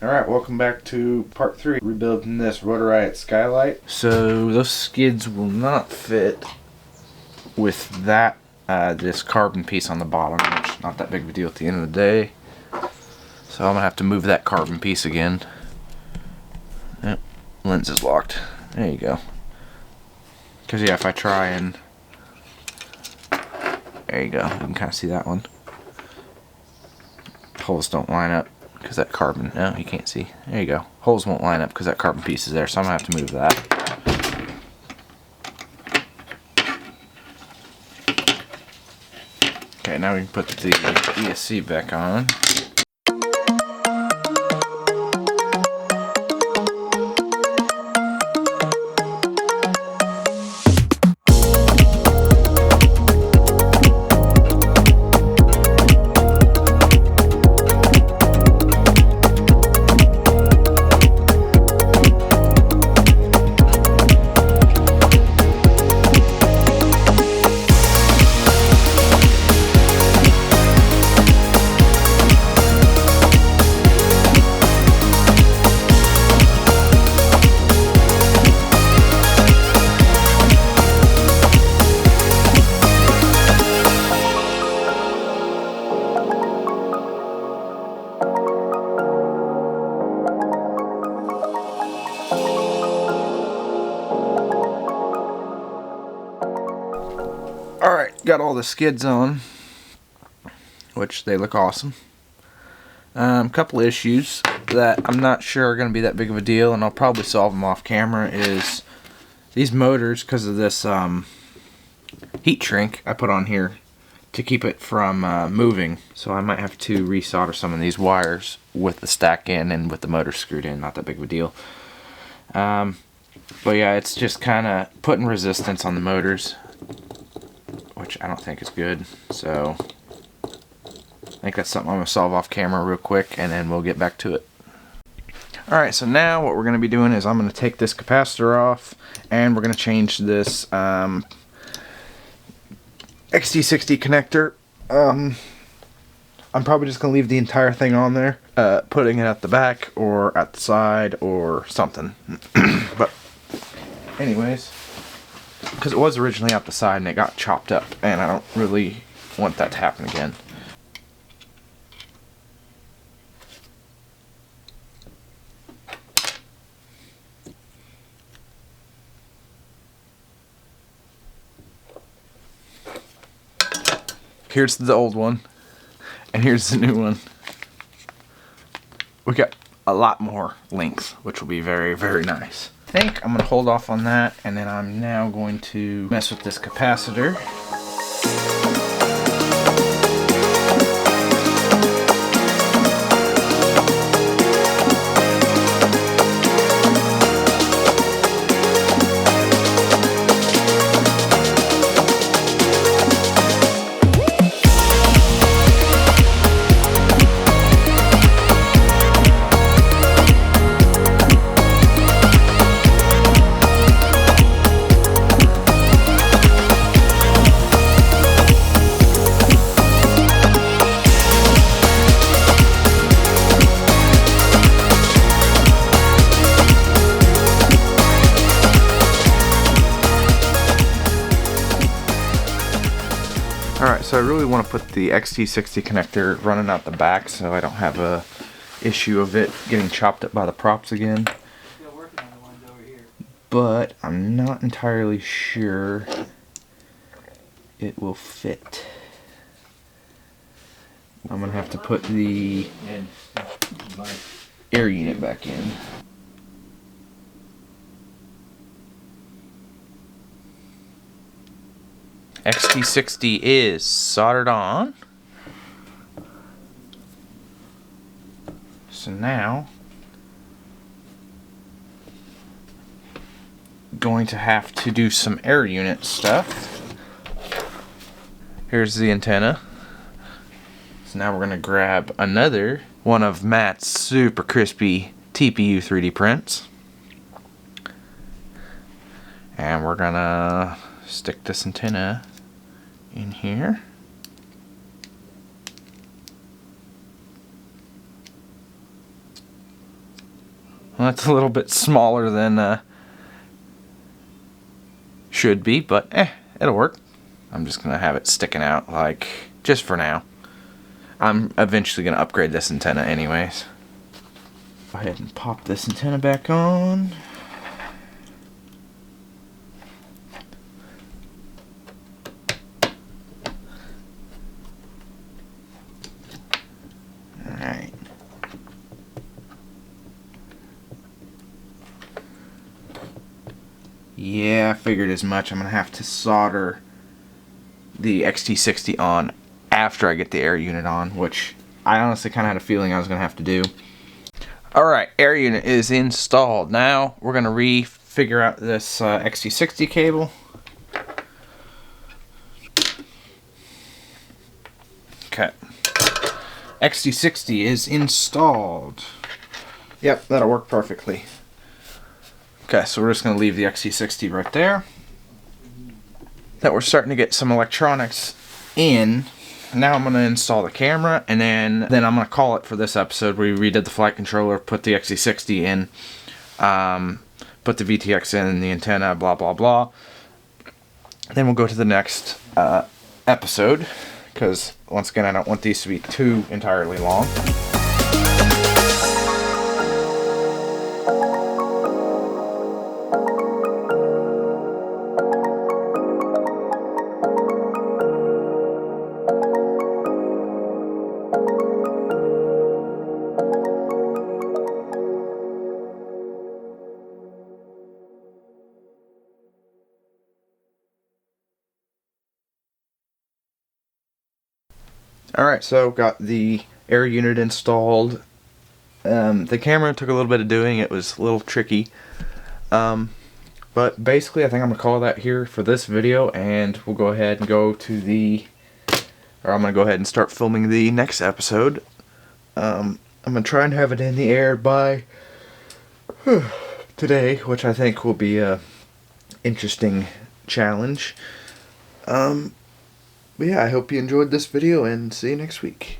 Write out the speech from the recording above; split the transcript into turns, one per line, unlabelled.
Alright, welcome back to part 3, rebuilding this Rotorite Skylite. So those skids will not fit with that this carbon piece on the bottom, which not that big of a deal at the end of the day. So I'm gonna have to move that carbon piece again. Yep, lens is locked. There you go. Because yeah, if I try and there you go, you can kind of see that one. Holes don't line up because that carbon, no, you can't see. There you go. Holes won't line up because that carbon piece is there, so I'm gonna have to move that. Okay, now we can put the ESC back on. Alright, got all the skids on, which they look awesome. Couple issues that I'm not sure are going to be that big of a deal, and I'll probably solve them off camera, is these motors, because of this heat shrink I put on here to keep it from moving. So I might have to resolder some of these wires with the stack in and with the motor screwed in, not that big of a deal. But yeah, it's just kind of putting resistance on the motors, which I don't think is good. So I think that's something I'm going to solve off camera real quick, and then we'll get back to it. Alright, so now what we're going to be doing is I'm going to take this capacitor off, and we're going to change this XT60 connector. I'm probably just going to leave the entire thing on there, putting it at the back or at the side or something. But anyways, because it was originally out the side and it got chopped up, and I don't really want that to happen again. Here's the old one, and here's the new one. We got a lot more length, which will be very, very nice. I think I'm going to hold off on that, and then I'm now going to mess with this capacitor. Alright, so I really want to put the XT60 connector running out the back so I don't have a issue of it getting chopped up by the props again.
Still working on the ones over here.
But I'm not entirely sure it will fit. I'm going to have to put the air unit back in. XT60 is soldered on. So now, going to have to do some air unit stuff. Here's the antenna. So now we're going to grab another one of Matt's super crispy TPU 3D prints. And we're going to stick this antenna in here. it's a little bit smaller than should be, but it'll work. I'm just gonna have it sticking out, like, just for now. I'm eventually gonna upgrade this antenna anyways. Go ahead and pop this antenna back on. Alright. Yeah, I figured as much. I'm going to have to solder the XT60 on after I get the air unit on, which I honestly kind of had a feeling I was going to have to do. Alright, air unit is installed. Now we're going to refigure out this XT60 cable. Okay. XT60 is installed. Yep, that'll work perfectly. Okay, so we're just going to leave the XT60 right there. That we're starting to get some electronics in. Now I'm going to install the camera, and then I'm going to call it for this episode. We redid the flight controller, put the XT60 in, put the VTX in, and the antenna, blah, blah, blah. Then we'll go to the next episode, because once again, I don't want these to be too entirely long. Alright, so got the air unit installed. The camera took a little bit of doing. It was a little tricky. But basically, I think I'm going to call that here for this video, and we'll go ahead and go to I'm going to go ahead and start filming the next episode. I'm going to try and have it in the air by today, which I think will be a interesting challenge. But yeah, I hope you enjoyed this video, and see you next week.